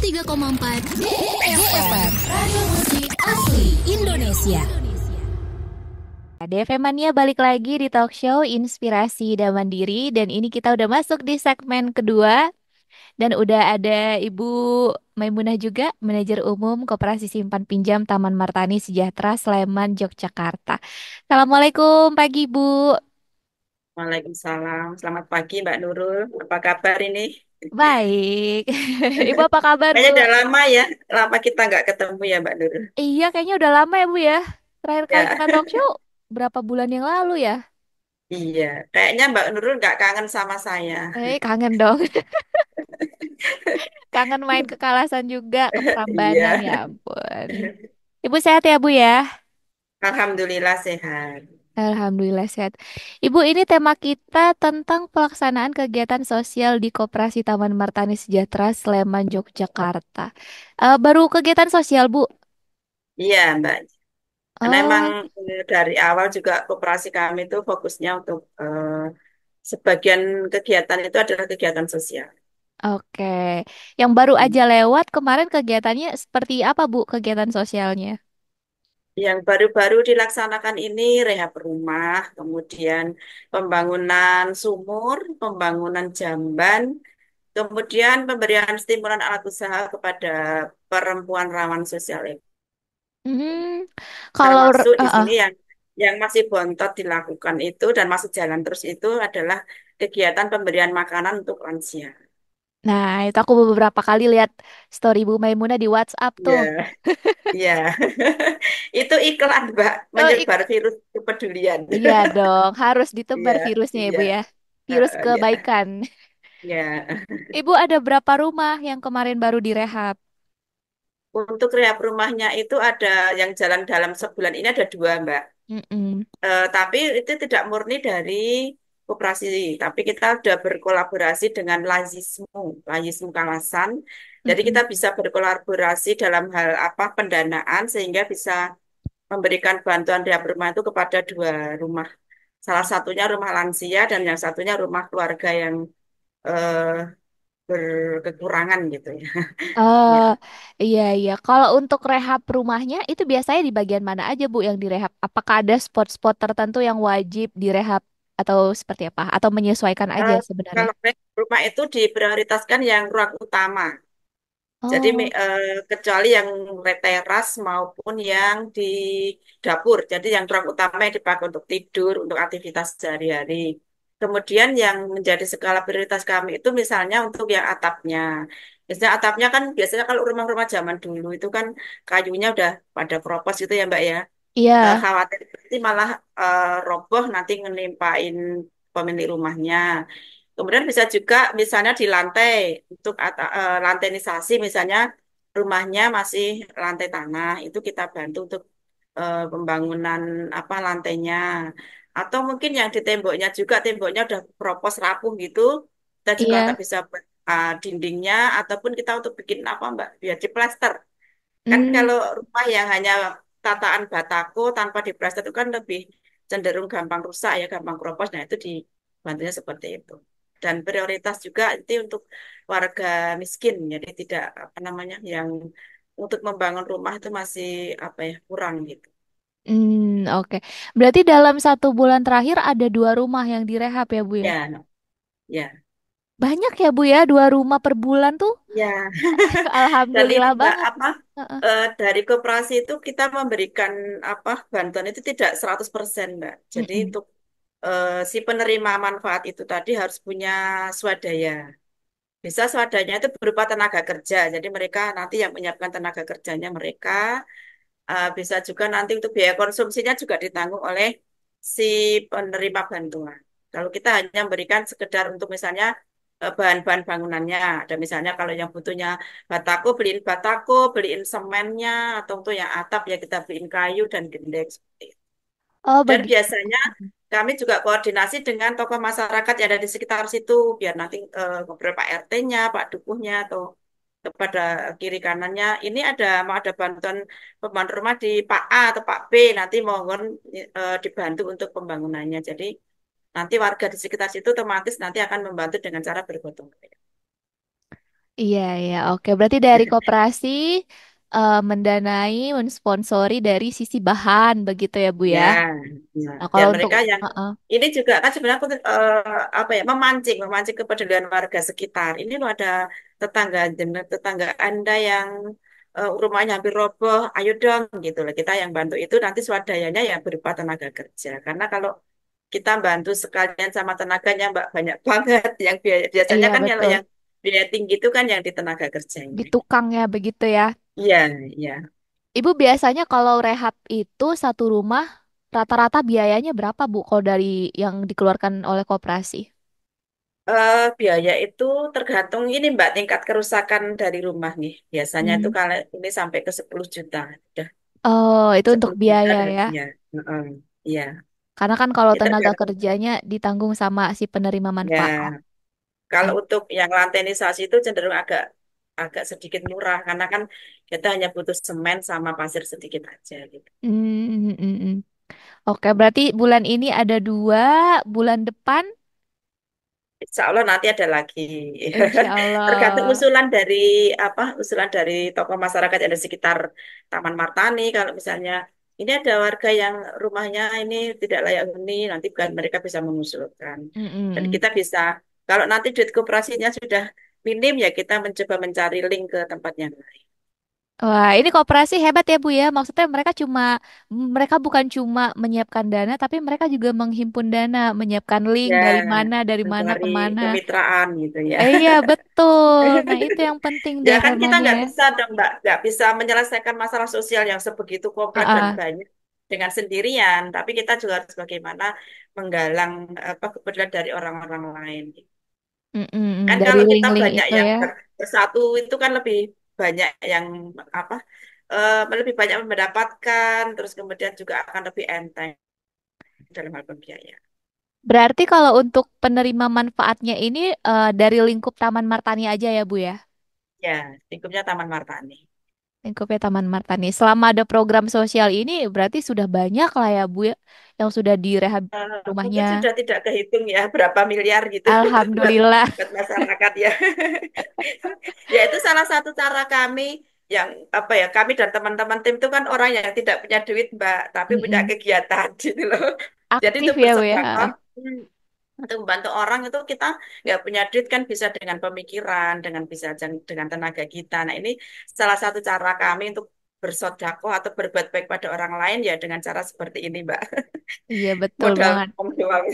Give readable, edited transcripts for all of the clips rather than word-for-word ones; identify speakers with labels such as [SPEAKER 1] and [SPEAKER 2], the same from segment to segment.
[SPEAKER 1] 103,4 DFM Radio Musik Asli Indonesia.
[SPEAKER 2] DFM Mania balik lagi di talk show Inspirasi dan Mandiri, dan ini kita udah masuk di segmen kedua dan udah ada Ibu Maimunah juga, Manajer Umum Koperasi Simpan Pinjam Taman Martani Sejahtera Sleman, Yogyakarta. Assalamualaikum pagi Bu.
[SPEAKER 3] Waalaikumsalam. Selamat pagi Mbak Nurul. Apa kabar ini?
[SPEAKER 2] Baik. Ibu apa kabar Bu?
[SPEAKER 3] Kayaknya udah lama ya, lama kita nggak ketemu ya Mbak Nurul.
[SPEAKER 2] Iya, kayaknya udah lama ya Bu ya. Terakhir kali
[SPEAKER 3] Ya,
[SPEAKER 2] kita talk show berapa bulan yang lalu ya?
[SPEAKER 3] iya. Kayaknya Mbak Nurul nggak kangen sama saya.
[SPEAKER 2] Kangen dong. Kangen main ke Kalasan juga, ke Prambanan,
[SPEAKER 3] Iya.
[SPEAKER 2] ya ampun. Ibu sehat ya, Bu ya?
[SPEAKER 3] Alhamdulillah sehat.
[SPEAKER 2] Alhamdulillah sehat. Ibu, ini tema kita tentang pelaksanaan kegiatan sosial di Koperasi Taman Martani Sejahtera Sleman, Yogyakarta. Baru kegiatan sosial, Bu?
[SPEAKER 3] Iya Mbak. Karena emang
[SPEAKER 2] Oh,
[SPEAKER 3] dari awal juga koperasi kami itu fokusnya untuk sebagian kegiatan itu adalah kegiatan sosial.
[SPEAKER 2] oke. Yang baru aja lewat kemarin kegiatannya seperti apa, Bu, kegiatan sosialnya?
[SPEAKER 3] Yang baru-baru dilaksanakan ini rehab rumah, kemudian pembangunan sumur, pembangunan jamban, kemudian pemberian stimulan alat usaha kepada perempuan rawan sosial ekonomi.
[SPEAKER 2] Hmm, kalau
[SPEAKER 3] Termasuk di sini yang masih bontot dilakukan itu dan masih jalan terus itu adalah kegiatan pemberian makanan untuk lansia.
[SPEAKER 2] nah, itu aku beberapa kali lihat story Bu Maimunah di WhatsApp tuh.
[SPEAKER 3] Ya, ya. Itu iklan, Mbak,
[SPEAKER 2] Oh,
[SPEAKER 3] menyebar virus kepedulian.
[SPEAKER 2] iya dong, harus ditebar
[SPEAKER 3] Iya,
[SPEAKER 2] virusnya ya
[SPEAKER 3] iya.
[SPEAKER 2] Bu ya. Virus
[SPEAKER 3] Ya,
[SPEAKER 2] kebaikan.
[SPEAKER 3] ya.
[SPEAKER 2] Ibu ada berapa rumah yang kemarin baru direhab?
[SPEAKER 3] Untuk rehab rumahnya itu ada yang jalan dalam sebulan ini ada dua, Mbak.
[SPEAKER 2] Mm-mm.
[SPEAKER 3] Tapi itu tidak murni dari koperasi, tapi kita sudah berkolaborasi dengan Lazismu Kalasan. Jadi kita
[SPEAKER 2] Mm-mm.
[SPEAKER 3] bisa berkolaborasi dalam hal apa pendanaan sehingga bisa memberikan bantuan rehab rumah itu kepada dua rumah. Salah satunya rumah lansia dan yang satunya rumah keluarga yang eh, berkekurangan gitu ya.
[SPEAKER 2] Eh,
[SPEAKER 3] Ya.
[SPEAKER 2] iya iya. Kalau untuk rehab rumahnya itu biasanya di bagian mana aja Bu yang direhab? Apakah ada spot-spot tertentu yang wajib direhab atau seperti apa? Atau menyesuaikan aja
[SPEAKER 3] Eh,
[SPEAKER 2] sebenarnya?
[SPEAKER 3] Kalau rumah itu diprioritaskan yang ruang utama. Jadi
[SPEAKER 2] Oh,
[SPEAKER 3] kecuali yang teras maupun yang di dapur. Jadi yang ruang utama yang dipakai untuk tidur, untuk aktivitas sehari-hari. Kemudian yang menjadi skala prioritas kami itu misalnya untuk yang atapnya. Biasanya atapnya kan biasanya kalau rumah-rumah zaman dulu itu kan kayunya udah pada keropos gitu ya Mbak ya.
[SPEAKER 2] iya.
[SPEAKER 3] Khawatir nanti malah roboh nanti ngenimpain pemilik rumahnya. Kemudian bisa juga misalnya di lantai untuk lantainisasi misalnya rumahnya masih lantai tanah itu kita bantu untuk pembangunan apa lantainya atau mungkin yang di temboknya juga temboknya udah keropos rapuh gitu kita juga
[SPEAKER 2] Iya.
[SPEAKER 3] tak bisa buat dindingnya ataupun kita untuk bikin apa Mbak biar diplester kan
[SPEAKER 2] Hmm.
[SPEAKER 3] kalau rumah yang hanya tataan batako tanpa diplester itu kan lebih cenderung gampang rusak ya, gampang keropos. Nah, itu dibantunya seperti itu. Dan prioritas juga itu untuk warga miskin, jadi tidak apa namanya yang untuk membangun rumah itu masih apa ya kurang gitu.
[SPEAKER 2] Oke. Berarti dalam 1 bulan terakhir ada 2 rumah yang direhab ya, Bu ya?
[SPEAKER 3] Ya, no. Ya,
[SPEAKER 2] Banyak ya, Bu ya, 2 rumah per bulan tuh.
[SPEAKER 3] ya. Dan ini
[SPEAKER 2] Alhamdulillah
[SPEAKER 3] Mbak
[SPEAKER 2] banget.
[SPEAKER 3] apa
[SPEAKER 2] Heeh.
[SPEAKER 3] dari koperasi itu kita memberikan apa bantuan itu tidak 100% Mbak. Jadi
[SPEAKER 2] Mm-mm.
[SPEAKER 3] untuk si penerima manfaat itu tadi harus punya swadaya. Bisa swadanya itu berupa tenaga kerja. Jadi mereka nanti yang menyiapkan tenaga kerjanya mereka bisa juga nanti untuk biaya konsumsinya juga ditanggung oleh si penerima bantuan. Kalau kita hanya memberikan sekedar untuk misalnya bahan-bahan bangunannya, ada misalnya kalau yang butuhnya batako, beliin batako, beliin semennya, atau untuk yang atap ya kita beliin kayu dan gendek. Seperti itu.
[SPEAKER 2] Oh,
[SPEAKER 3] Dan
[SPEAKER 2] bagi.
[SPEAKER 3] biasanya kami juga koordinasi dengan tokoh masyarakat yang ada di sekitar situ, biar nanti ngobrol Pak RT-nya, Pak Dukuhnya, atau kepada kiri kanannya. Ini mau ada bantuan pembantu rumah di Pak A atau Pak B, nanti mohon dibantu untuk pembangunannya. Jadi nanti warga di sekitar situ otomatis nanti akan membantu dengan cara bergotong royong.
[SPEAKER 2] Iya, iya. Oke, berarti dari koperasi mendanai, mensponsori dari sisi bahan begitu ya, Bu
[SPEAKER 3] Ya,
[SPEAKER 2] ya.
[SPEAKER 3] ya.
[SPEAKER 2] Nah,
[SPEAKER 3] Dan
[SPEAKER 2] kalau untuk
[SPEAKER 3] mereka yang
[SPEAKER 2] Heeh.
[SPEAKER 3] ini juga kan sebenarnya apa ya memancing kepedulian warga sekitar. Ini loh ada tetangga Anda yang rumahnya hampir roboh, ayo dong gitu loh. Kita yang bantu itu nanti swadayanya ya berupa tenaga kerja. Karena kalau kita bantu sekalian sama tenaganya Mbak banyak banget. Yang biasanya
[SPEAKER 2] Iya,
[SPEAKER 3] kan kalau
[SPEAKER 2] betul.
[SPEAKER 3] yang biaya tinggi itu kan yang di tenaga kerjanya.
[SPEAKER 2] Di tukang ya begitu ya.
[SPEAKER 3] Iya, iya.
[SPEAKER 2] Ibu biasanya kalau rehab itu satu rumah rata-rata biayanya berapa, Bu? Kalau dari yang dikeluarkan oleh koperasi?
[SPEAKER 3] Biaya itu tergantung ini Mbak tingkat kerusakan dari rumah nih. Biasanya itu
[SPEAKER 2] Hmm.
[SPEAKER 3] kalau ini sampai ke 10 juta. Udah
[SPEAKER 2] Oh, itu untuk
[SPEAKER 3] 10 juta
[SPEAKER 2] biaya
[SPEAKER 3] dan
[SPEAKER 2] ya.
[SPEAKER 3] ya. Heeh. Iya.
[SPEAKER 2] Karena kan kalau
[SPEAKER 3] Ya
[SPEAKER 2] tenaga
[SPEAKER 3] tergantung.
[SPEAKER 2] kerjanya ditanggung sama si penerima manfaat.
[SPEAKER 3] Ya, kalau
[SPEAKER 2] I-
[SPEAKER 3] untuk yang lantainisasi itu cenderung agak agak sedikit murah karena kan kita hanya butuh semen sama pasir sedikit aja gitu.
[SPEAKER 2] Hmm, hmm, hmm, hmm. Oke, berarti bulan ini ada dua, bulan depan,
[SPEAKER 3] Insya Allah nanti ada lagi.
[SPEAKER 2] insya
[SPEAKER 3] Tergantung
[SPEAKER 2] Allah.
[SPEAKER 3] usulan dari tokoh masyarakat yang ada di sekitar Taman Martani. Kalau misalnya ini ada warga yang rumahnya ini tidak layak huni, nanti kan mereka bisa mengusulkan.
[SPEAKER 2] Hmm, hmm,
[SPEAKER 3] Dan
[SPEAKER 2] hmm.
[SPEAKER 3] kita bisa, kalau nanti duit koperasinya sudah minim ya kita mencoba mencari link ke tempat yang lain.
[SPEAKER 2] Wah, ini koperasi hebat ya Bu ya. Maksudnya mereka bukan cuma menyiapkan dana, tapi mereka juga menghimpun dana, menyiapkan link
[SPEAKER 3] Ya,
[SPEAKER 2] dari mana
[SPEAKER 3] mencari
[SPEAKER 2] kemana.
[SPEAKER 3] kemitraan gitu ya.
[SPEAKER 2] Iya betul. Nah itu yang penting
[SPEAKER 3] Ya
[SPEAKER 2] deh
[SPEAKER 3] kan kita
[SPEAKER 2] memang ya.
[SPEAKER 3] nggak bisa dong Mbak, nggak bisa menyelesaikan masalah sosial yang sebegitu
[SPEAKER 2] Ah,
[SPEAKER 3] kompleks dan
[SPEAKER 2] ah.
[SPEAKER 3] banyak dengan sendirian. Tapi kita juga harus bagaimana menggalang kepedulian dari orang-orang lain.
[SPEAKER 2] Mm, mm, mm.
[SPEAKER 3] Kan
[SPEAKER 2] Dari
[SPEAKER 3] kalau kita
[SPEAKER 2] link-link
[SPEAKER 3] banyak
[SPEAKER 2] itu
[SPEAKER 3] yang
[SPEAKER 2] ya.
[SPEAKER 3] bersatu itu kan lebih banyak yang apa lebih banyak mendapatkan, terus kemudian juga akan lebih enteng dalam hal pembiayaan.
[SPEAKER 2] Berarti kalau untuk penerima manfaatnya ini dari lingkup Taman Martani aja ya Bu ya.
[SPEAKER 3] Ya, lingkupnya Taman Martani.
[SPEAKER 2] Lingkupnya Taman Martani. Selama ada program sosial ini berarti sudah banyak lah ya Bu ya yang sudah direhab
[SPEAKER 3] Mungkin
[SPEAKER 2] rumahnya.
[SPEAKER 3] sudah tidak kehitung ya berapa miliar gitu buat
[SPEAKER 2] Alhamdulillah.
[SPEAKER 3] buat masyarakat ya. Ya itu salah satu cara kami yang apa ya kami dan teman-teman tim itu kan orang yang tidak punya duit Mbak, tapi punya
[SPEAKER 2] Mm-mm.
[SPEAKER 3] kegiatan gitu loh. Jadi
[SPEAKER 2] Aktif
[SPEAKER 3] untuk
[SPEAKER 2] ya Bu ya.
[SPEAKER 3] bersedekah, untuk membantu orang itu kita nggak punya duit kan bisa dengan pemikiran, dengan tenaga kita. Nah ini salah satu cara kami untuk bersodako atau berbuat baik pada orang lain ya dengan cara seperti ini Mbak.
[SPEAKER 2] Iya betul
[SPEAKER 3] Modal
[SPEAKER 2] banget.
[SPEAKER 3] om doang.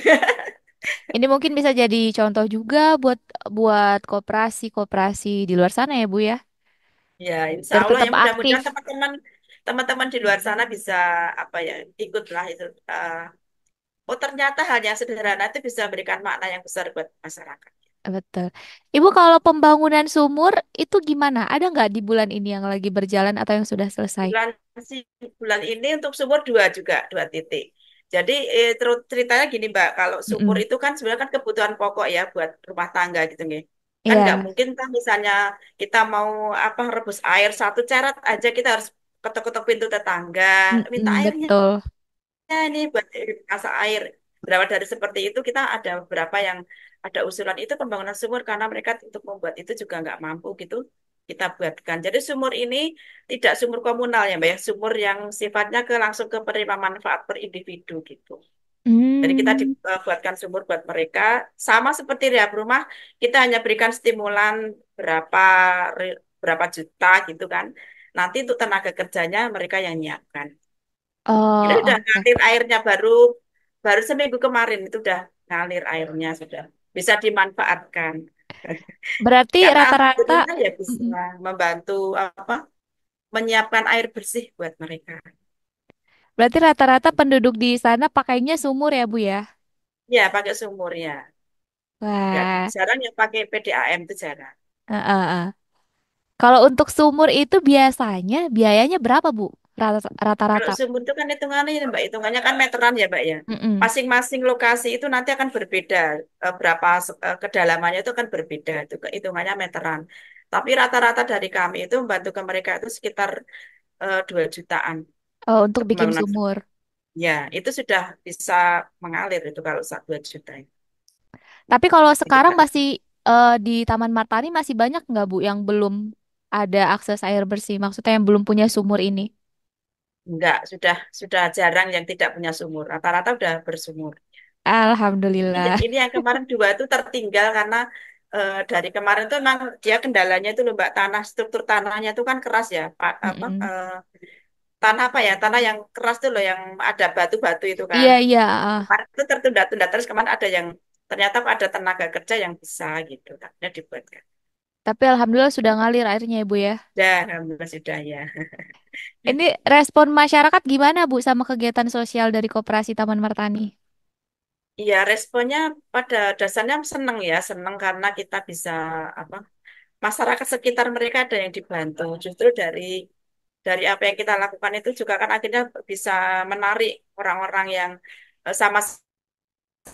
[SPEAKER 2] Ini mungkin bisa jadi contoh juga buat buat koperasi-koperasi di luar sana ya Bu ya.
[SPEAKER 3] Ya, insya
[SPEAKER 2] Biar
[SPEAKER 3] Allah ya
[SPEAKER 2] tetap aktif.
[SPEAKER 3] mudah-mudahan teman-teman di luar sana bisa apa ya ikutlah itu. Oh ternyata hal yang sederhana itu bisa memberikan makna yang besar buat masyarakat.
[SPEAKER 2] Betul. Ibu kalau pembangunan sumur itu gimana? Ada nggak di bulan ini yang lagi berjalan atau yang sudah selesai?
[SPEAKER 3] Bulan si bulan ini untuk sumur dua juga dua titik. Jadi ceritanya gini Mbak, kalau sumur
[SPEAKER 2] Mm-mm.
[SPEAKER 3] itu kan sebenarnya kan kebutuhan pokok ya buat rumah tangga gitu nih. Kan nggak
[SPEAKER 2] Iya.
[SPEAKER 3] mungkin kan misalnya kita mau apa rebus air satu ceret aja kita harus ketok-ketok pintu tetangga minta
[SPEAKER 2] Mm-mm,
[SPEAKER 3] airnya.
[SPEAKER 2] betul.
[SPEAKER 3] Ya, ini buat masa air. Berapa dari seperti itu kita ada beberapa yang ada usulan itu pembangunan sumur karena mereka untuk membuat itu juga nggak mampu gitu kita buatkan. Jadi sumur ini tidak sumur komunal ya Mbak ya, sumur yang sifatnya langsung ke penerima manfaat per individu gitu. Jadi kita
[SPEAKER 2] Hmm.
[SPEAKER 3] dibuatkan sumur buat mereka sama seperti rehab rumah kita hanya berikan stimulan berapa berapa juta gitu kan. Nanti untuk tenaga kerjanya mereka yang nyiapkan. Ini
[SPEAKER 2] Oh,
[SPEAKER 3] udah
[SPEAKER 2] oke.
[SPEAKER 3] ngalir airnya baru baru seminggu kemarin itu udah ngalir airnya sudah bisa dimanfaatkan.
[SPEAKER 2] Berarti
[SPEAKER 3] Karena
[SPEAKER 2] rata-rata,
[SPEAKER 3] alhamdulillah ya bisa
[SPEAKER 2] mm-mm.
[SPEAKER 3] membantu apa menyiapkan air bersih buat mereka.
[SPEAKER 2] Berarti rata-rata penduduk di sana pakainya sumur ya, Bu ya?
[SPEAKER 3] Ya pakai sumurnya. Nggak
[SPEAKER 2] Wah.
[SPEAKER 3] jarang yang pakai PDAM itu jarang.
[SPEAKER 2] Heeh. Kalau untuk sumur itu biasanya biayanya berapa, Bu?
[SPEAKER 3] Kalau
[SPEAKER 2] Rata-rata.
[SPEAKER 3] sumur itu kan hitungannya ya, Mbak, hitungannya kan meteran ya Mbak ya.
[SPEAKER 2] Mm-mm.
[SPEAKER 3] Masing-masing lokasi itu nanti akan berbeda. Berapa kedalamannya itu akan berbeda. Itu hitungannya meteran. Tapi rata-rata dari kami itu membantu ke mereka itu sekitar 2 jutaan
[SPEAKER 2] Oh, untuk
[SPEAKER 3] untuk
[SPEAKER 2] bikin
[SPEAKER 3] pembangunan.
[SPEAKER 2] sumur.
[SPEAKER 3] Ya, itu sudah bisa mengalir itu kalau 2 juta.
[SPEAKER 2] Tapi kalau
[SPEAKER 3] Itu
[SPEAKER 2] sekarang
[SPEAKER 3] Kak.
[SPEAKER 2] di Taman Martani masih banyak nggak Bu yang belum ada akses air bersih? Maksudnya yang belum punya sumur ini?
[SPEAKER 3] Enggak, sudah jarang yang tidak punya sumur. Rata-rata udah bersumur.
[SPEAKER 2] Alhamdulillah.
[SPEAKER 3] Ini yang kemarin dua itu tertinggal karena dari kemarin tuh memang dia kendalanya itu loh Mbak, tanah struktur tanahnya itu kan keras ya, Pak, apa
[SPEAKER 2] Mm-mm.
[SPEAKER 3] tanah apa ya, tanah yang keras tuh loh yang ada batu-batu itu kan.
[SPEAKER 2] Iya, iya.
[SPEAKER 3] Kemarin itu tertunda-tunda terus kemarin ada yang ternyata ada tenaga kerja yang bisa gitu, akhirnya dibuatkan.
[SPEAKER 2] Tapi alhamdulillah sudah ngalir airnya ya Bu ya.
[SPEAKER 3] Dan alhamdulillah sudah ya.
[SPEAKER 2] Ini respon masyarakat gimana Bu sama kegiatan sosial dari Koperasi Taman Martani?
[SPEAKER 3] Iya, responnya pada dasarnya seneng ya, seneng karena kita bisa apa masyarakat sekitar mereka ada yang dibantu. Justru dari apa yang kita lakukan itu juga kan akhirnya bisa menarik orang-orang yang sama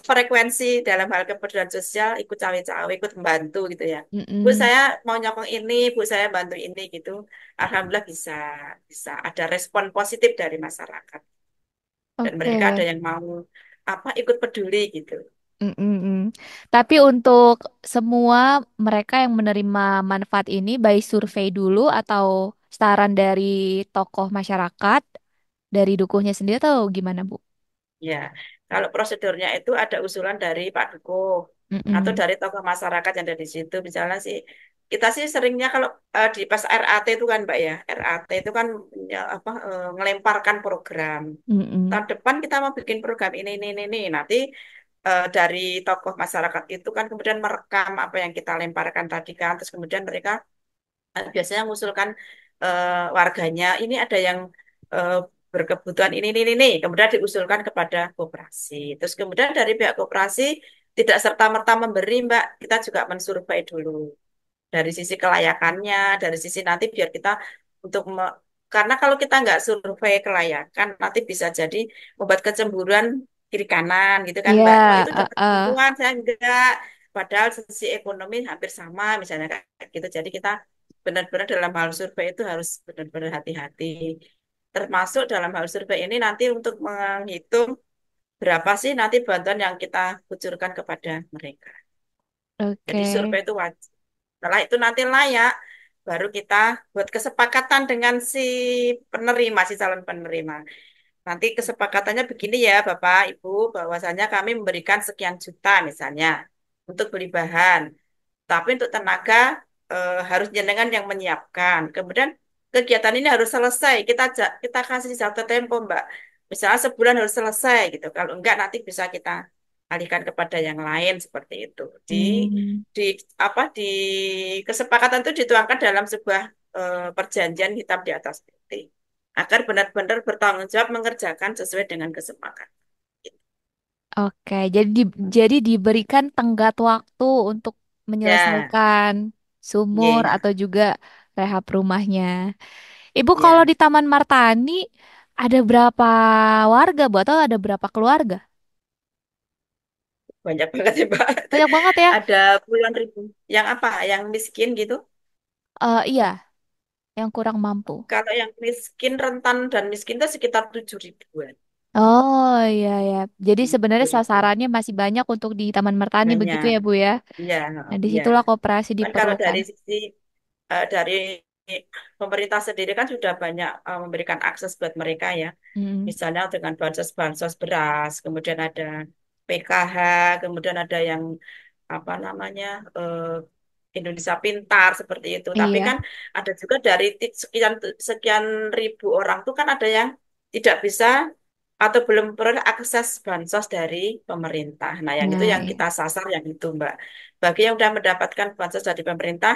[SPEAKER 3] frekuensi dalam hal kepedulian sosial ikut cawe-cawe, ikut membantu gitu ya. Bu,
[SPEAKER 2] Mm-mm.
[SPEAKER 3] saya mau nyokong ini, Bu, saya bantu ini gitu. Alhamdulillah bisa bisa ada respon positif dari masyarakat dan mereka
[SPEAKER 2] Oke.
[SPEAKER 3] ada yang mau apa ikut peduli gitu.
[SPEAKER 2] Mm-mm. Tapi untuk semua mereka yang menerima manfaat ini, by survei dulu atau saran dari tokoh masyarakat, dari dukuhnya sendiri atau gimana, Bu?
[SPEAKER 3] Ya, kalau prosedurnya itu ada usulan dari Pak Duko atau
[SPEAKER 2] Mm-mm.
[SPEAKER 3] dari tokoh masyarakat yang ada di situ. Misalnya sih, kita sih seringnya kalau di pas RAT itu kan Mbak ya, RAT itu kan ya, apa ngelemparkan program.
[SPEAKER 2] Mm-mm.
[SPEAKER 3] Tahun depan kita mau bikin program ini. Nanti dari tokoh masyarakat itu kan kemudian merekam apa yang kita lemparkan tadi kan, terus kemudian mereka biasanya mengusulkan warganya ini ada yang eh, berkebutuhan ini, kemudian diusulkan kepada koperasi. Terus kemudian dari pihak koperasi tidak serta-merta memberi, Mbak, kita juga mensurvei dulu dari sisi kelayakannya, dari sisi nanti biar kita untuk karena kalau kita nggak survei kelayakan, nanti bisa jadi membuat kecemburuan kiri kanan gitu kan,
[SPEAKER 2] Iya,
[SPEAKER 3] Mbak. Kok itu dapat
[SPEAKER 2] uh.
[SPEAKER 3] bantuan, saya enggak. Padahal sisi ekonomi hampir sama, misalnya kayak gitu. Jadi kita benar-benar dalam hal survei itu harus benar-benar hati-hati. Termasuk dalam hal survei ini nanti untuk menghitung berapa sih nanti bantuan yang kita kucurkan kepada mereka. Jadi
[SPEAKER 2] Oke.
[SPEAKER 3] survei itu wajib. Setelah itu nanti layak, baru kita buat kesepakatan dengan si penerima, si calon penerima. Nanti kesepakatannya begini ya, Bapak, Ibu, bahwasanya kami memberikan sekian juta misalnya untuk beli bahan. Tapi untuk tenaga harus jenengan yang menyiapkan. Kemudian kegiatan ini harus selesai. Kita kasih jatuh tempo, Mbak. Misalnya sebulan harus selesai gitu. Kalau enggak nanti bisa kita alihkan kepada yang lain seperti itu.
[SPEAKER 2] Hmm,
[SPEAKER 3] Di apa di kesepakatan itu dituangkan dalam sebuah perjanjian hitam di atas putih agar benar-benar bertanggung jawab mengerjakan sesuai dengan kesepakatan.
[SPEAKER 2] oke. Jadi diberikan tenggat waktu untuk
[SPEAKER 3] Ya,
[SPEAKER 2] menyelesaikan sumur
[SPEAKER 3] iya,
[SPEAKER 2] atau juga rehab rumahnya. Ibu kalau
[SPEAKER 3] ya.
[SPEAKER 2] di Taman Martani ada berapa warga, Bu? Atau ada berapa keluarga?
[SPEAKER 3] Banyak banget ya, Mbak.
[SPEAKER 2] Banyak banget ya.
[SPEAKER 3] Ada puluhan ribu. Yang apa? Yang miskin gitu.
[SPEAKER 2] Iya, yang kurang mampu.
[SPEAKER 3] Kalau yang miskin, rentan, dan miskin itu sekitar 7 ribuan.
[SPEAKER 2] Oh iya ya. Jadi sebenarnya
[SPEAKER 3] 7 ribu.
[SPEAKER 2] sasarannya masih banyak untuk di Taman Martani begitu
[SPEAKER 3] Banyak.
[SPEAKER 2] ya, Bu ya.
[SPEAKER 3] Iya,
[SPEAKER 2] Nah,
[SPEAKER 3] iya.
[SPEAKER 2] disitulah koperasi
[SPEAKER 3] Kan kalau
[SPEAKER 2] diperlukan.
[SPEAKER 3] dari sisi dari pemerintah sendiri kan sudah banyak memberikan akses buat mereka ya.
[SPEAKER 2] Hmm,
[SPEAKER 3] Misalnya dengan bansos-bansos beras, kemudian ada PKH, kemudian ada yang apa namanya Indonesia Pintar seperti itu. Tapi
[SPEAKER 2] iya.
[SPEAKER 3] kan ada juga dari sekian sekian ribu orang tuh kan ada yang tidak bisa atau belum peroleh akses bansos dari pemerintah. Nah, yang itu
[SPEAKER 2] Nah,
[SPEAKER 3] yang
[SPEAKER 2] iya.
[SPEAKER 3] kita sasar yang itu, Mbak. Bagi yang sudah mendapatkan bansos dari pemerintah,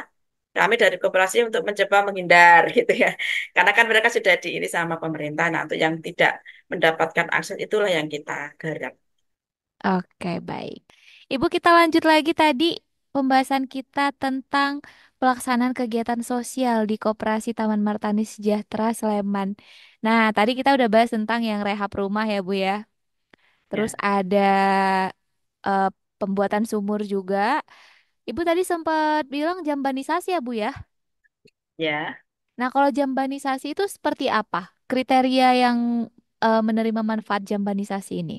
[SPEAKER 3] kami dari koperasi untuk mencoba menghindar gitu ya. Karena kan mereka sudah di ini sama pemerintah. Nah, untuk yang tidak mendapatkan akses itulah yang kita garap.
[SPEAKER 2] Oke, baik. Ibu, kita lanjut lagi tadi pembahasan kita tentang pelaksanaan kegiatan sosial di Koperasi Taman Martani Sejahtera Sleman. Nah, tadi kita udah bahas tentang yang rehab rumah ya, Bu ya. Terus
[SPEAKER 3] Ya,
[SPEAKER 2] ada eh, pembuatan sumur juga. Ibu tadi sempat bilang jambanisasi ya, Bu ya.
[SPEAKER 3] ya.
[SPEAKER 2] Nah, kalau jambanisasi itu seperti apa? Kriteria yang menerima manfaat jambanisasi ini?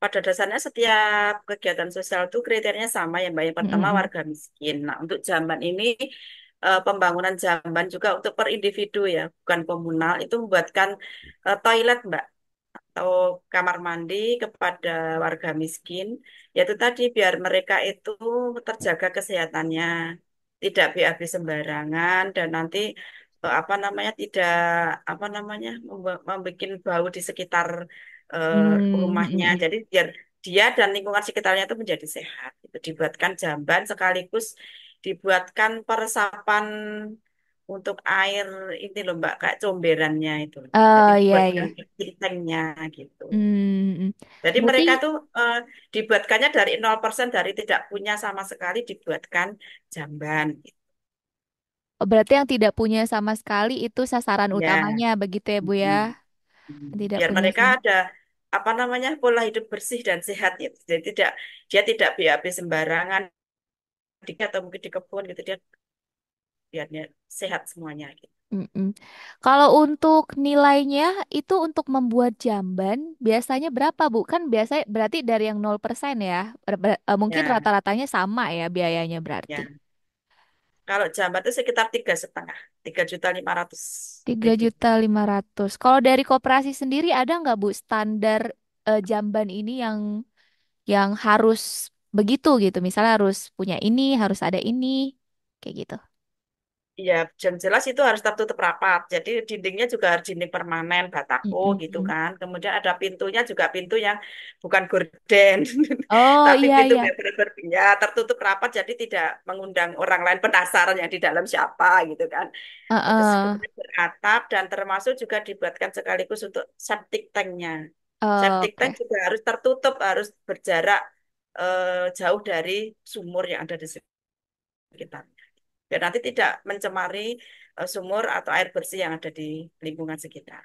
[SPEAKER 3] pada dasarnya setiap kegiatan sosial itu kriterianya sama ya Mbak. Yang pertama
[SPEAKER 2] Mm-mm.
[SPEAKER 3] warga miskin. Nah, untuk jamban ini pembangunan jamban juga untuk per individu ya, bukan komunal. Itu membuatkan toilet Mbak atau kamar mandi kepada warga miskin. Yaitu tadi biar mereka itu terjaga kesehatannya, tidak BAB sembarangan dan nanti apa namanya tidak apa namanya membuat bau di sekitar rumahnya.
[SPEAKER 2] Mm-mm.
[SPEAKER 3] Jadi biar dia dan lingkungan sekitarnya itu menjadi sehat. Itu dibuatkan jamban sekaligus dibuatkan peresapan untuk air ini loh Mbak, kayak comberannya itu. Jadi
[SPEAKER 2] Oh iya
[SPEAKER 3] dibuatkan
[SPEAKER 2] iya.
[SPEAKER 3] tanknya gitu.
[SPEAKER 2] Mm-mm.
[SPEAKER 3] Jadi
[SPEAKER 2] Berarti
[SPEAKER 3] mereka tuh dibuatkannya dari 0% dari tidak punya sama sekali dibuatkan jamban.
[SPEAKER 2] berarti yang tidak punya sama sekali itu sasaran
[SPEAKER 3] Ya.
[SPEAKER 2] utamanya begitu ya Bu ya?
[SPEAKER 3] Mm.
[SPEAKER 2] Tidak
[SPEAKER 3] Biar
[SPEAKER 2] punya
[SPEAKER 3] mereka
[SPEAKER 2] sama.
[SPEAKER 3] ada apa namanya pola hidup bersih dan sehat gitu. Jadi tidak dia tidak BAB sembarangan atau mungkin di kebun gitu dia biarnya sehat semuanya gitu.
[SPEAKER 2] Mm-mm. Kalau untuk nilainya itu untuk membuat jamban biasanya berapa Bu? Kan biasanya berarti dari yang 0% ya. Mungkin
[SPEAKER 3] Ya,
[SPEAKER 2] rata-ratanya sama ya biayanya berarti.
[SPEAKER 3] ya. Kalau jamban itu sekitar 3,5, 3.500.000
[SPEAKER 2] tiga
[SPEAKER 3] ribu.
[SPEAKER 2] juta lima ratus. Kalau dari koperasi sendiri ada nggak Bu standar jamban ini yang harus begitu gitu? Misalnya harus punya ini, harus ada ini, kayak gitu.
[SPEAKER 3] Iya, jam jelas itu harus tertutup rapat. Jadi dindingnya juga harus dinding permanen, batako gitu
[SPEAKER 2] Mm-mm.
[SPEAKER 3] kan. Kemudian ada pintunya juga pintu yang bukan gorden,
[SPEAKER 2] Oh
[SPEAKER 3] tapi
[SPEAKER 2] iya
[SPEAKER 3] pintu
[SPEAKER 2] iya.
[SPEAKER 3] beber ya tertutup rapat. Jadi tidak mengundang orang lain penasaran yang di dalam siapa gitu kan. Terus
[SPEAKER 2] Heeh.
[SPEAKER 3] kemudian beratap dan termasuk juga dibuatkan sekaligus untuk septic tanknya. Septic tank
[SPEAKER 2] Oke.
[SPEAKER 3] juga harus tertutup, harus berjarak jauh dari sumur yang ada di sekitar biar nanti tidak mencemari sumur atau air bersih yang ada di lingkungan sekitar.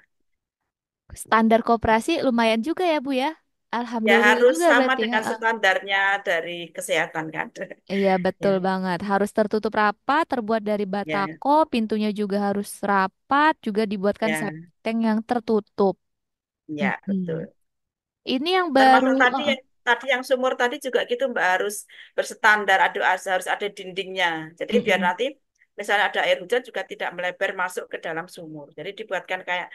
[SPEAKER 2] Standar koperasi lumayan juga ya Bu ya.
[SPEAKER 3] Ya
[SPEAKER 2] Alhamdulillah
[SPEAKER 3] harus
[SPEAKER 2] juga
[SPEAKER 3] sama
[SPEAKER 2] berarti.
[SPEAKER 3] dengan
[SPEAKER 2] Heeh.
[SPEAKER 3] standarnya dari kesehatan kan.
[SPEAKER 2] Iya betul
[SPEAKER 3] Ya,
[SPEAKER 2] banget. Harus tertutup rapat, terbuat dari
[SPEAKER 3] ya,
[SPEAKER 2] batako, pintunya juga harus rapat, juga dibuatkan
[SPEAKER 3] ya,
[SPEAKER 2] septic tank yang tertutup.
[SPEAKER 3] ya
[SPEAKER 2] Mm-mm.
[SPEAKER 3] betul.
[SPEAKER 2] Ini yang baru.
[SPEAKER 3] Termasuk tadi yang sumur tadi juga gitu Mbak harus berstandar, harus ada dindingnya. Jadi biar
[SPEAKER 2] Mm-mm.
[SPEAKER 3] nanti misalnya ada air hujan juga tidak melebar masuk ke dalam sumur. Jadi dibuatkan kayak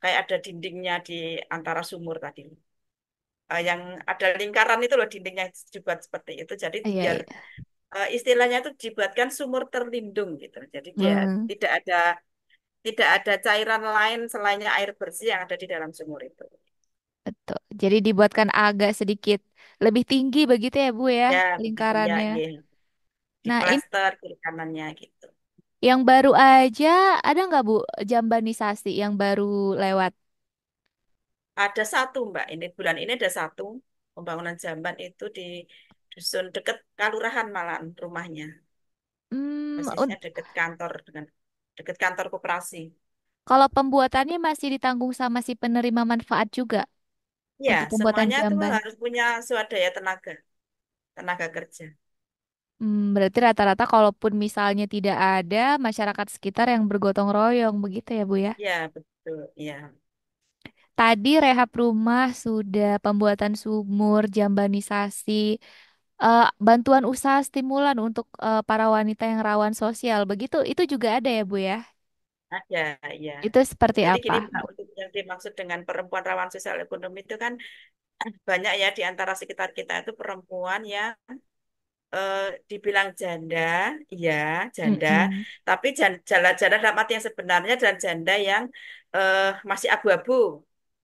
[SPEAKER 3] kayak ada dindingnya di antara sumur tadi. Yang ada lingkaran itu loh dindingnya dibuat seperti itu. Jadi
[SPEAKER 2] Iya
[SPEAKER 3] biar
[SPEAKER 2] iya.
[SPEAKER 3] istilahnya itu dibuatkan sumur terlindung gitu. Jadi dia
[SPEAKER 2] Hmm,
[SPEAKER 3] tidak ada cairan lain selainnya air bersih yang ada di dalam sumur itu.
[SPEAKER 2] betul. Jadi dibuatkan agak sedikit lebih tinggi begitu ya Bu ya
[SPEAKER 3] Ya, ya,
[SPEAKER 2] lingkarannya.
[SPEAKER 3] ya. Di
[SPEAKER 2] Nah ini
[SPEAKER 3] plester kiri kanannya gitu.
[SPEAKER 2] yang baru aja ada nggak Bu jambanisasi yang baru lewat?
[SPEAKER 3] Ada satu Mbak, ini bulan ini ada satu pembangunan jamban itu di dusun dekat Kalurahan malahan rumahnya.
[SPEAKER 2] Hmm,
[SPEAKER 3] Persisnya dekat kantor koperasi.
[SPEAKER 2] kalau pembuatannya masih ditanggung sama si penerima manfaat juga
[SPEAKER 3] Ya,
[SPEAKER 2] untuk pembuatan
[SPEAKER 3] semuanya tuh
[SPEAKER 2] jamban.
[SPEAKER 3] harus punya swadaya tenaga kerja.
[SPEAKER 2] Berarti rata-rata kalaupun misalnya tidak ada masyarakat sekitar yang bergotong royong begitu ya Bu ya.
[SPEAKER 3] Ya, betul. Ya.
[SPEAKER 2] Tadi rehab rumah sudah pembuatan sumur, jambanisasi, bantuan usaha stimulan untuk para wanita yang rawan sosial. Begitu itu juga ada ya Bu ya.
[SPEAKER 3] Ada, ya.
[SPEAKER 2] Itu seperti
[SPEAKER 3] Jadi
[SPEAKER 2] apa
[SPEAKER 3] gini, Mbak,
[SPEAKER 2] Bu?
[SPEAKER 3] untuk yang dimaksud dengan perempuan rawan sosial ekonomi itu kan banyak ya di antara sekitar kita itu perempuan yang eh, dibilang janda, iya janda,
[SPEAKER 2] Mm-mm.
[SPEAKER 3] tapi janda dalam arti yang sebenarnya dan janda yang masih abu-abu.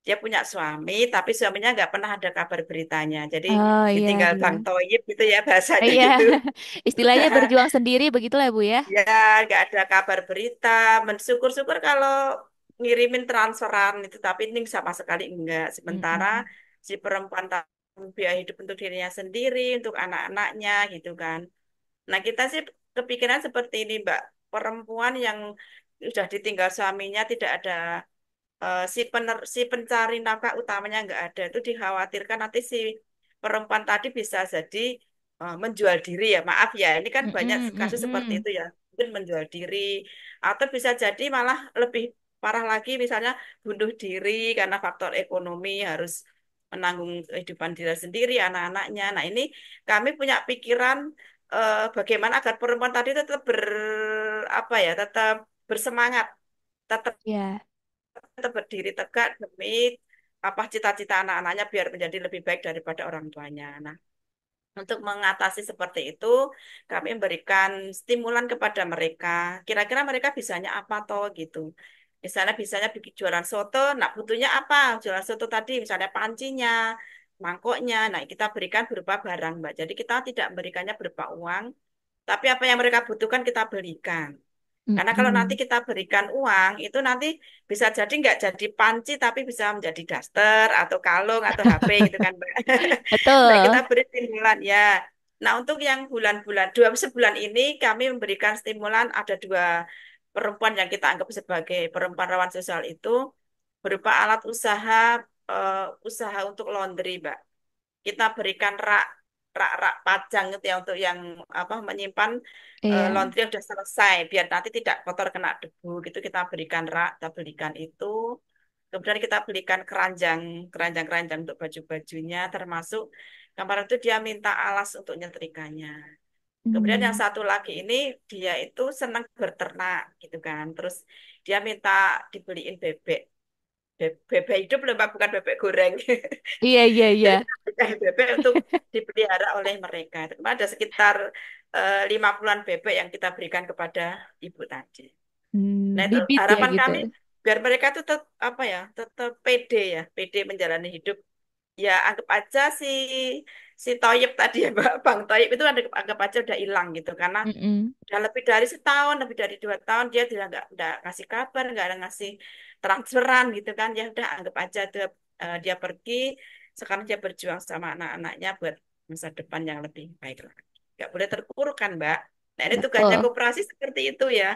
[SPEAKER 3] Dia punya suami, tapi suaminya nggak pernah ada kabar beritanya. Jadi
[SPEAKER 2] Oh iya
[SPEAKER 3] ditinggal
[SPEAKER 2] iya.
[SPEAKER 3] Bang Toyib gitu ya bahasanya
[SPEAKER 2] Iya,
[SPEAKER 3] gitu.
[SPEAKER 2] istilahnya berjuang sendiri begitulah ya Bu ya.
[SPEAKER 3] Ya, nggak ada kabar berita. Mensyukur-syukur kalau ngirimin transferan itu, tapi ini sama sekali enggak. Sementara
[SPEAKER 2] Mm-mm.
[SPEAKER 3] si perempuan tanggung biaya hidup untuk dirinya sendiri, untuk anak-anaknya gitu kan. Nah, kita sih kepikiran seperti ini, Mbak. Perempuan yang sudah ditinggal suaminya tidak ada si pencari nafkah utamanya nggak ada itu dikhawatirkan nanti si perempuan tadi bisa jadi menjual diri ya maaf ya ini kan banyak
[SPEAKER 2] Mm-mm,
[SPEAKER 3] kasus seperti
[SPEAKER 2] mm-mm.
[SPEAKER 3] itu ya mungkin menjual diri atau bisa jadi malah lebih parah lagi misalnya bunuh diri karena faktor ekonomi harus menanggung kehidupan diri sendiri, anak-anaknya. Nah, ini kami punya pikiran bagaimana agar perempuan tadi tetap apa ya, tetap bersemangat, tetap
[SPEAKER 2] Ya.
[SPEAKER 3] tetap berdiri tegak demi apa cita-cita anak-anaknya biar menjadi lebih baik daripada orang tuanya. Nah, untuk mengatasi seperti itu, kami memberikan stimulan kepada mereka. Kira-kira mereka bisanya apa toh gitu. Misalnya bisanya bikin jualan soto, nah butuhnya apa? Jualan soto tadi, misalnya pancinya, mangkoknya. Nah, kita berikan berupa barang, Mbak. Jadi kita tidak memberikannya berupa uang, tapi apa yang mereka butuhkan kita berikan. Karena kalau nanti
[SPEAKER 2] Mm-mm.
[SPEAKER 3] kita berikan uang, itu nanti bisa jadi nggak jadi panci, tapi bisa menjadi daster atau kalung atau HP gitu kan, Mbak. Nah, kita
[SPEAKER 2] Betul.
[SPEAKER 3] beri stimulan ya. Nah, untuk yang bulan-bulan, sebulan ini kami memberikan stimulan ada dua perempuan yang kita anggap sebagai perempuan rawan sosial itu berupa alat usaha untuk laundry, Mbak. Kita berikan rak pajang gitu ya untuk yang apa menyimpan
[SPEAKER 2] Iya.
[SPEAKER 3] laundry yang sudah selesai biar nanti tidak kotor kena debu gitu kita berikan kita berikan itu. Kemudian kita belikan keranjang-keranjang untuk baju-bajunya, termasuk kemarin itu dia minta alas untuk nyetrikanya. Kemudian yang
[SPEAKER 2] Hmm.
[SPEAKER 3] satu lagi ini dia itu senang berternak gitu kan. Terus dia minta dibeliin bebek. Bebek hidup loh, Pak, bukan bebek goreng.
[SPEAKER 2] Iya, iya, iya.
[SPEAKER 3] Jadi bebek untuk dipelihara oleh mereka. Itu ada sekitar 50-an bebek yang kita berikan kepada ibu tadi. Nah, itu
[SPEAKER 2] Bibit ya
[SPEAKER 3] harapan
[SPEAKER 2] gitu.
[SPEAKER 3] kami biar mereka tuh tetap apa ya, tetap pede ya, pede menjalani hidup. Ya anggap aja si Toyib tadi ya, Mbak, Bang Toyib itu anggap aja udah hilang gitu karena
[SPEAKER 2] Mm-mm.
[SPEAKER 3] udah lebih dari setahun, lebih dari 2 tahun dia tidak nggak ngasih kabar, nggak ada ngasih transferan gitu kan. Ya udah anggap aja dia pergi, sekarang dia berjuang sama anak-anaknya buat masa depan yang lebih baik lagi. Nggak boleh terpuruk kan, Mbak. Nah ini tugasnya
[SPEAKER 2] Betul.
[SPEAKER 3] koperasi seperti itu ya,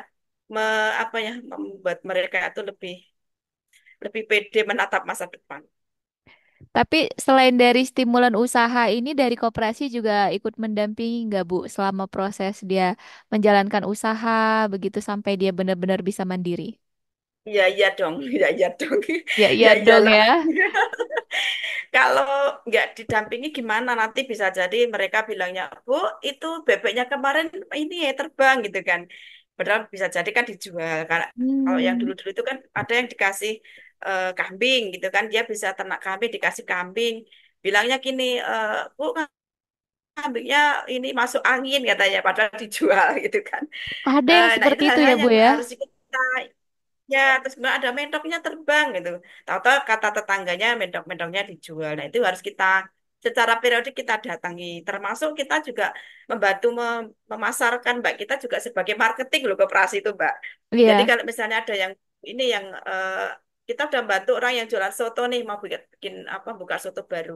[SPEAKER 3] apa ya membuat mereka itu lebih lebih pede menatap masa depan.
[SPEAKER 2] Tapi selain dari stimulan usaha ini dari koperasi juga ikut mendampingi nggak Bu selama proses dia menjalankan usaha begitu sampai dia benar-benar bisa mandiri?
[SPEAKER 3] Iya iya dong, iya iya dong,
[SPEAKER 2] Ya, iya
[SPEAKER 3] ya
[SPEAKER 2] dong
[SPEAKER 3] iyalah.
[SPEAKER 2] ya.
[SPEAKER 3] Kalau nggak didampingi gimana nanti bisa jadi mereka bilangnya, Bu, itu bebeknya kemarin ini ya terbang gitu kan. Padahal bisa jadi kan dijual. Karena kalau yang
[SPEAKER 2] Hmm,
[SPEAKER 3] dulu-dulu itu kan ada yang dikasih kambing gitu kan, dia bisa ternak kambing dikasih kambing. Bilangnya gini, Bu, kambingnya ini masuk angin katanya, padahal dijual gitu kan.
[SPEAKER 2] ada yang
[SPEAKER 3] Nah
[SPEAKER 2] seperti
[SPEAKER 3] itu
[SPEAKER 2] itu
[SPEAKER 3] hal-hal
[SPEAKER 2] ya Bu
[SPEAKER 3] yang
[SPEAKER 2] ya?
[SPEAKER 3] harus kita ya, terus kemudian ada mentoknya terbang gitu. Tahu-tahu kata tetangganya mentok-mentoknya dijual. Nah, itu harus kita secara periodik kita datangi. Termasuk kita juga membantu memasarkan, Mbak. Kita juga sebagai marketing loh koperasi itu, Mbak. Jadi
[SPEAKER 2] Iya.
[SPEAKER 3] kalau misalnya ada yang ini yang kita udah bantu orang yang jualan soto nih mau bikin apa buka soto baru.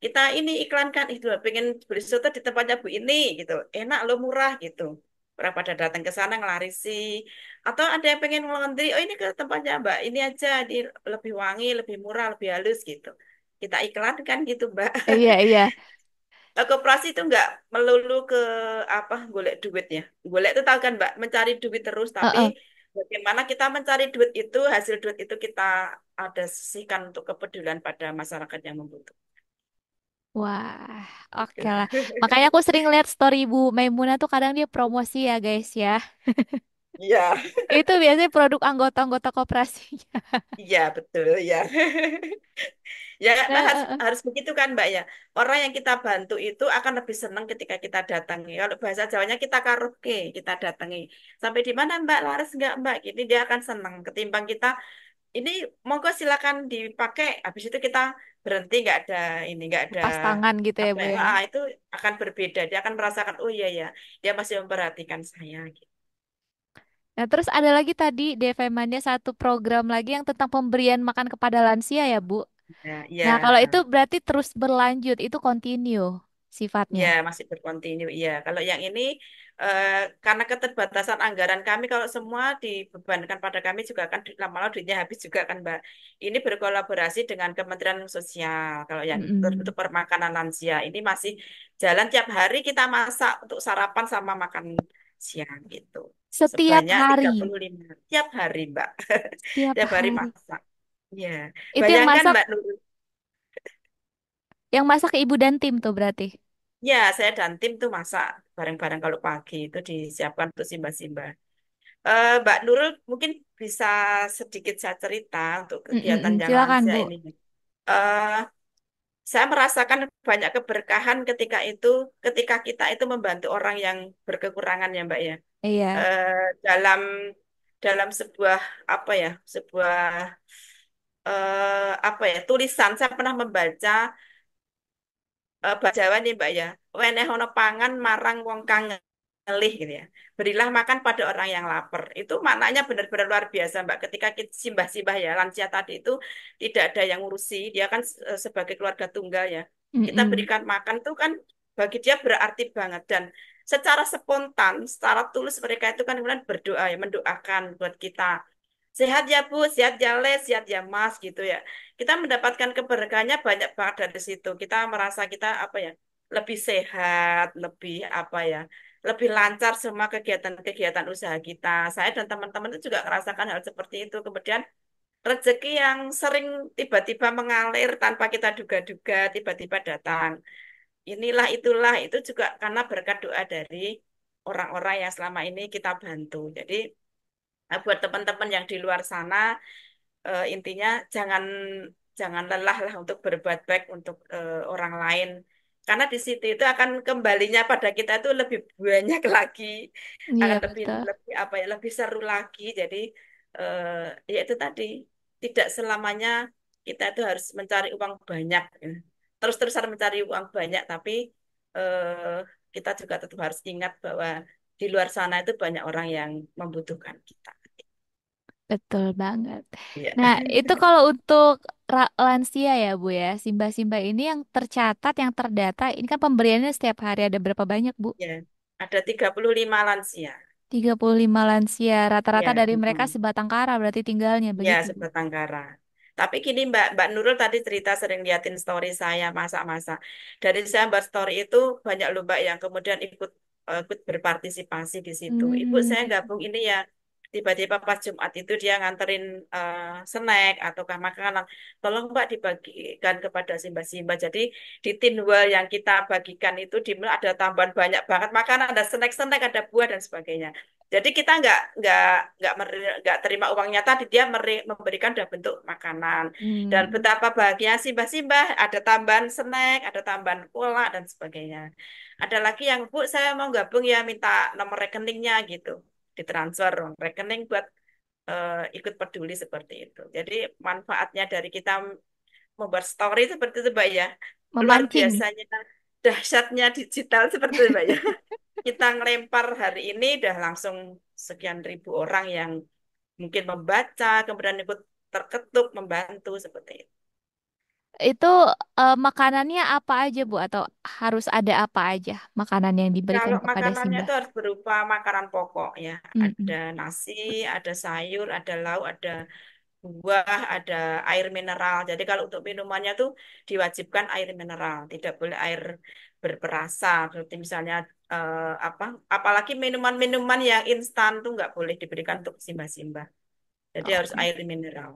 [SPEAKER 3] Kita ini iklankan itu pengen beli soto di tempatnya Bu ini gitu. Enak lo murah gitu. Orang pada datang ke sana ngelarisi. Atau ada yang pengen laundry, oh ini ke tempatnya Mbak, ini aja di lebih wangi, lebih murah, lebih halus gitu. Kita iklankan gitu, Mbak.
[SPEAKER 2] Iya, iya.
[SPEAKER 3] Koperasi itu nggak melulu ke apa golek duit ya. Golek itu tahu kan Mbak, mencari duit terus, tapi
[SPEAKER 2] Heeh.
[SPEAKER 3] bagaimana kita mencari duit itu, hasil duit itu kita ada sisihkan untuk kepedulian pada masyarakat yang membutuhkan.
[SPEAKER 2] Wah,
[SPEAKER 3] Gitu.
[SPEAKER 2] oke lah. Makanya aku sering lihat story Bu Maimunah tuh kadang dia promosi ya guys ya.
[SPEAKER 3] Iya,
[SPEAKER 2] Itu biasanya produk anggota-anggota koperasinya.
[SPEAKER 3] iya betul ya. Ya, nah harus,
[SPEAKER 2] Heeh.
[SPEAKER 3] harus begitu kan Mbak ya. Orang yang kita bantu itu akan lebih senang ketika kita datangi. Kalau bahasa Jawanya kita karaoke, kita datangi. Sampai di mana Mbak? Laras nggak Mbak? Gini dia akan senang. Ketimbang kita, ini monggo silakan dipakai. Habis itu kita berhenti, nggak ada
[SPEAKER 2] Lepas tangan gitu ya
[SPEAKER 3] apa
[SPEAKER 2] Bu
[SPEAKER 3] ya.
[SPEAKER 2] ya.
[SPEAKER 3] Itu akan berbeda. Dia akan merasakan, oh iya ya, dia masih memperhatikan saya. Gitu.
[SPEAKER 2] Nah, terus ada lagi tadi DFM-nya satu program lagi yang tentang pemberian makan kepada lansia ya, Bu.
[SPEAKER 3] Ya,
[SPEAKER 2] Nah, kalau itu
[SPEAKER 3] ya.
[SPEAKER 2] berarti terus berlanjut, itu continue sifatnya.
[SPEAKER 3] Ya, masih berkontinu. Iya, kalau yang ini eh, karena keterbatasan anggaran kami, kalau semua dibebankan pada kami juga akan lama-lama duitnya habis juga kan, Mbak. Ini berkolaborasi dengan Kementerian Sosial. Kalau yang
[SPEAKER 2] Mm-mm.
[SPEAKER 3] untuk permakanan lansia ini masih jalan tiap hari kita masak untuk sarapan sama makan siang gitu.
[SPEAKER 2] Setiap
[SPEAKER 3] Sebanyak tiga
[SPEAKER 2] hari,
[SPEAKER 3] puluh lima tiap hari, Mbak.
[SPEAKER 2] setiap
[SPEAKER 3] Tiap hari
[SPEAKER 2] hari.
[SPEAKER 3] masak. Ya,
[SPEAKER 2] Itu yang
[SPEAKER 3] bayangkan
[SPEAKER 2] masak
[SPEAKER 3] Mbak Nurul.
[SPEAKER 2] Yang masak ibu dan tim tuh berarti.
[SPEAKER 3] Ya, saya dan tim tuh masak bareng-bareng kalau pagi itu disiapkan untuk simbah-simbah. Mbak Nurul mungkin bisa sedikit saya cerita untuk kegiatan yang
[SPEAKER 2] Silakan
[SPEAKER 3] lansia
[SPEAKER 2] Bu.
[SPEAKER 3] ini. Eh, saya merasakan banyak keberkahan ketika kita itu membantu orang yang berkekurangan ya Mbak ya.
[SPEAKER 2] Iya.
[SPEAKER 3] Eh, dalam dalam sebuah apa ya, sebuah apa ya, tulisan saya pernah membaca bahasa Jawa nih Mbak ya. Weneh ono pangan marang wong kang ngelih gitu ya. Berilah makan pada orang yang lapar. Itu maknanya benar-benar luar biasa Mbak. Ketika kita simbah-simbah ya, lansia tadi itu tidak ada yang ngurusi. Dia kan sebagai keluarga tunggal ya. Kita
[SPEAKER 2] Mm-mm.
[SPEAKER 3] berikan makan tuh kan bagi dia berarti banget. Dan secara spontan, secara tulus mereka itu kan kemudian berdoa ya, mendoakan buat kita. Sehat ya Bu, sehat ya Les, sehat ya Mas gitu ya. Kita mendapatkan keberkahannya banyak banget dari situ. Kita merasa kita apa ya, lebih sehat, lebih apa ya, lebih lancar semua kegiatan-kegiatan usaha kita. Saya dan teman-teman itu juga merasakan hal seperti itu. Kemudian rezeki yang sering tiba-tiba mengalir tanpa kita duga-duga, tiba-tiba datang. Inilah itulah itu juga karena berkat doa dari orang-orang yang selama ini kita bantu. Jadi buat teman-teman yang di luar sana, intinya jangan jangan lelah lah untuk berbuat baik untuk orang lain. Karena di situ itu akan kembalinya pada kita itu lebih banyak lagi,
[SPEAKER 2] Iya
[SPEAKER 3] akan lebih
[SPEAKER 2] betul.
[SPEAKER 3] lebih apa ya, lebih seru lagi. Jadi ya itu tadi, tidak selamanya kita itu harus mencari uang banyak, ya. Terus-terusan mencari uang banyak, tapi eh, kita juga tetap harus ingat bahwa di luar sana itu banyak orang yang membutuhkan kita.
[SPEAKER 2] Betul banget.
[SPEAKER 3] Iya.
[SPEAKER 2] Nah, itu kalau untuk lansia ya, Bu ya. Simbah-simbah ini yang tercatat, yang terdata, ini kan pemberiannya setiap hari ada berapa banyak, Bu?
[SPEAKER 3] Ya, ada 35 lansia.
[SPEAKER 2] 35 lansia. Rata-rata
[SPEAKER 3] Ya,
[SPEAKER 2] dari mereka sebatang kara berarti tinggalnya
[SPEAKER 3] ya
[SPEAKER 2] begitu, Bu.
[SPEAKER 3] sebatang kara. Tapi gini Mbak Nurul tadi cerita sering liatin story saya masak-masak. Dari saya buat story itu banyak loh Mbak yang kemudian ikut berpartisipasi di situ. Ibu
[SPEAKER 2] Hmm.
[SPEAKER 3] saya gabung ini ya, tiba-tiba pas Jumat itu dia nganterin snack ataukah makanan. Tolong Mbak dibagikan kepada Simba-Simba. Jadi di tinwal yang kita bagikan itu di ada tambahan banyak banget makanan, ada snack-snack, ada buah dan sebagainya. Jadi kita nggak terima uangnya tadi, dia memberikan dalam bentuk makanan. Dan
[SPEAKER 2] Hmm.
[SPEAKER 3] betapa bahagia simbah-simbah, ada tambahan snack, ada tambahan cola dan sebagainya. Ada lagi yang Bu saya mau gabung ya, minta nomor rekeningnya gitu, ditransfer rekening buat ikut peduli seperti itu. Jadi manfaatnya dari kita membuat story seperti itu Mbak ya, luar
[SPEAKER 2] Memancing.
[SPEAKER 3] biasanya dahsyatnya digital seperti itu Mbak ya. Kita ngelempar hari ini udah langsung sekian ribu orang yang mungkin membaca, kemudian ikut terketuk membantu seperti itu.
[SPEAKER 2] Itu makanannya apa aja, Bu? Atau harus ada apa aja makanan yang diberikan
[SPEAKER 3] Kalau
[SPEAKER 2] kepada
[SPEAKER 3] makanannya
[SPEAKER 2] Simbah?
[SPEAKER 3] itu harus berupa makanan pokok ya. Ada
[SPEAKER 2] Mm-mm.
[SPEAKER 3] nasi, ada sayur, ada lauk, ada buah, ada air mineral. Jadi kalau untuk minumannya tuh diwajibkan air mineral, tidak boleh air berperasa. Seperti misalnya apa? Apalagi minuman-minuman yang instan tuh nggak boleh diberikan untuk simbah-simbah. Jadi harus
[SPEAKER 2] Oh.
[SPEAKER 3] air mineral.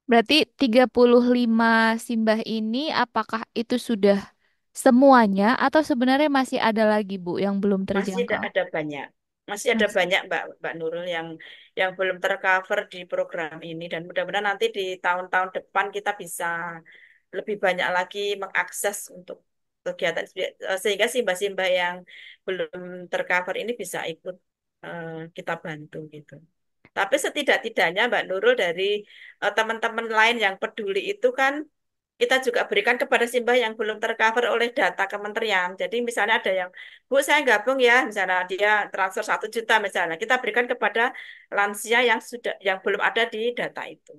[SPEAKER 2] Berarti 35 Simbah ini apakah itu sudah semuanya atau sebenarnya masih ada lagi, Bu, yang belum
[SPEAKER 3] Masih
[SPEAKER 2] terjangkau?
[SPEAKER 3] ada banyak. Masih ada
[SPEAKER 2] Masih.
[SPEAKER 3] banyak Mbak Nurul yang belum tercover di program ini dan mudah-mudahan nanti di tahun-tahun depan kita bisa lebih banyak lagi mengakses untuk kegiatan sehingga simbah-simbah yang belum tercover ini bisa ikut kita bantu gitu. Tapi setidak-tidaknya Mbak Nurul dari teman-teman lain yang peduli itu kan kita juga berikan kepada simbah yang belum tercover oleh data kementerian. Jadi misalnya ada yang, Bu saya gabung ya, misalnya dia transfer 1 juta misalnya, kita berikan kepada lansia yang yang belum ada di data itu.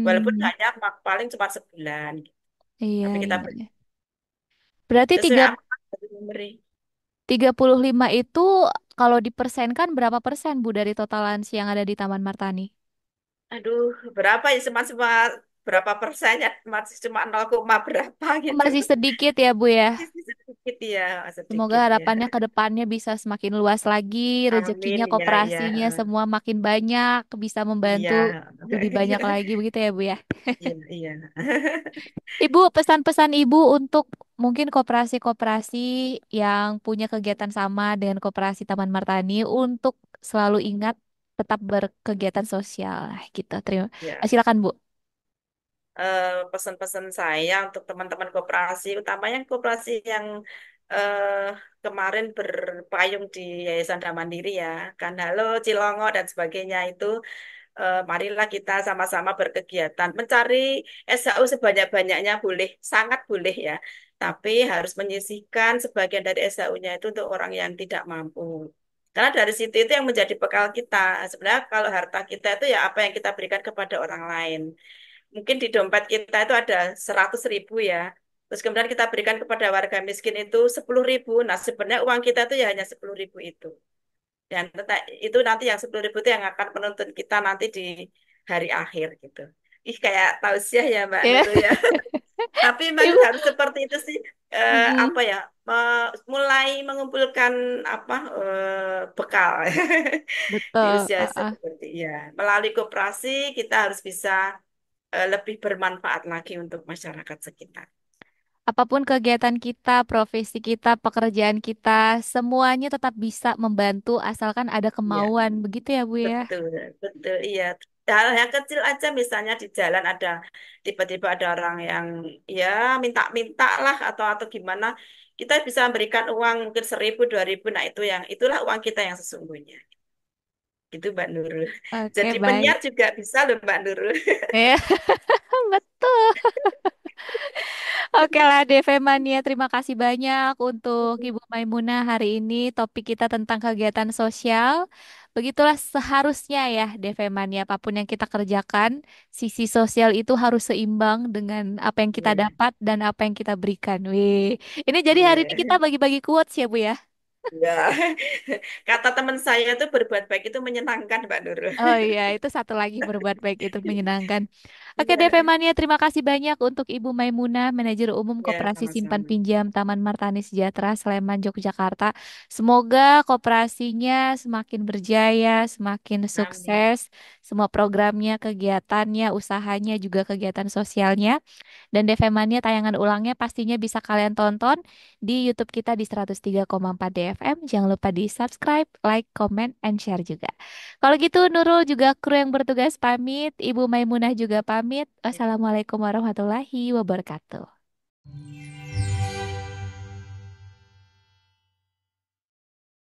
[SPEAKER 3] Walaupun
[SPEAKER 2] Hmm,
[SPEAKER 3] hanya paling cuma sebulan,
[SPEAKER 2] iya,
[SPEAKER 3] tapi kita
[SPEAKER 2] iya, iya. Berarti
[SPEAKER 3] sesuai amanat dari memberi.
[SPEAKER 2] 35 itu kalau dipersenkan berapa persen, Bu, dari total lansia yang ada di Taman Martani?
[SPEAKER 3] Aduh, berapa ya semua semua berapa persennya masih cuma 0, berapa gitu.
[SPEAKER 2] Masih sedikit ya Bu ya.
[SPEAKER 3] Masih sedikit ya,
[SPEAKER 2] Semoga
[SPEAKER 3] sedikit ya.
[SPEAKER 2] harapannya ke depannya bisa semakin luas lagi,
[SPEAKER 3] Amin
[SPEAKER 2] rezekinya,
[SPEAKER 3] ya ya.
[SPEAKER 2] kooperasinya semua makin banyak, bisa membantu
[SPEAKER 3] Iya.
[SPEAKER 2] lebih banyak lagi begitu ya Bu ya.
[SPEAKER 3] Iya, iya.
[SPEAKER 2] Ibu, pesan-pesan Ibu untuk mungkin koperasi-koperasi yang punya kegiatan sama dengan koperasi Taman Martani untuk selalu ingat tetap berkegiatan sosial gitu. Terima.
[SPEAKER 3] Ya.
[SPEAKER 2] Silakan Bu.
[SPEAKER 3] Pesan-pesan saya untuk teman-teman koperasi, utamanya koperasi yang eh, kemarin berpayung di Yayasan Mandiri ya, kan halo Cilongo dan sebagainya itu, marilah kita sama-sama berkegiatan, mencari SHU sebanyak-banyaknya boleh, sangat boleh ya, tapi harus menyisihkan sebagian dari SHU-nya itu untuk orang yang tidak mampu. Karena dari situ itu yang menjadi bekal kita. Sebenarnya kalau harta kita itu ya apa yang kita berikan kepada orang lain. Mungkin di dompet kita itu ada 100.000 ya. Terus kemudian kita berikan kepada warga miskin itu 10.000. Nah sebenarnya uang kita itu ya hanya 10.000 itu. Dan itu nanti yang 10.000 itu yang akan menuntun kita nanti di hari akhir gitu. Ih kayak tausiah ya Mbak
[SPEAKER 2] Ya,
[SPEAKER 3] Nurul ya. Tapi memang
[SPEAKER 2] Ibu.
[SPEAKER 3] harus seperti itu sih. Apa
[SPEAKER 2] Mm-mm.
[SPEAKER 3] ya? Mulai mengumpulkan apa bekal di
[SPEAKER 2] Betul.
[SPEAKER 3] usia seperti ya. Melalui koperasi kita harus bisa lebih bermanfaat lagi untuk masyarakat sekitar.
[SPEAKER 2] Apapun kegiatan kita, profesi kita, pekerjaan kita, semuanya tetap bisa membantu asalkan ada
[SPEAKER 3] Iya,
[SPEAKER 2] kemauan. Begitu ya, Bu ya?
[SPEAKER 3] betul, betul, iya. Hal yang kecil aja misalnya di jalan ada tiba-tiba ada orang yang ya minta-minta lah atau gimana, kita bisa memberikan uang mungkin 1.000, 2.000. Nah itu yang itulah uang kita yang sesungguhnya. Gitu Mbak Nurul.
[SPEAKER 2] Oke,
[SPEAKER 3] Jadi
[SPEAKER 2] baik.
[SPEAKER 3] penyiar juga bisa loh Mbak Nurul.
[SPEAKER 2] Ya, betul. Oke lah, DV Mania. Terima kasih banyak untuk Ibu Maimunah hari ini. Topik kita tentang kegiatan sosial. Begitulah seharusnya ya, DV Mania. Apapun yang kita kerjakan, sisi sosial itu harus seimbang dengan apa yang kita
[SPEAKER 3] Iya,
[SPEAKER 2] dapat dan apa yang kita berikan. Wih, ini jadi hari ini kita
[SPEAKER 3] iya.
[SPEAKER 2] bagi-bagi quotes ya, Bu ya.
[SPEAKER 3] Iya. Kata teman saya itu berbuat baik itu menyenangkan Mbak Nurul.
[SPEAKER 2] Oh iya, itu satu lagi berbuat baik itu menyenangkan. Oke, DP
[SPEAKER 3] Iya,
[SPEAKER 2] Mania, terima kasih banyak untuk Ibu Maimunah, Manajer Umum
[SPEAKER 3] ya,
[SPEAKER 2] Koperasi Simpan
[SPEAKER 3] sama-sama.
[SPEAKER 2] Pinjam Taman Martani Sejahtera Sleman, Yogyakarta. Semoga koperasinya semakin berjaya, semakin
[SPEAKER 3] Amin.
[SPEAKER 2] sukses, semua programnya, kegiatannya, usahanya, juga kegiatan sosialnya. Dan DV Mania tayangan ulangnya pastinya bisa kalian tonton di YouTube kita di 103,4 DFM. Jangan lupa di subscribe, like, comment, and share juga. Kalau gitu Nurul juga kru yang bertugas pamit, Ibu Maimunah juga pamit. Wassalamualaikum warahmatullahi wabarakatuh.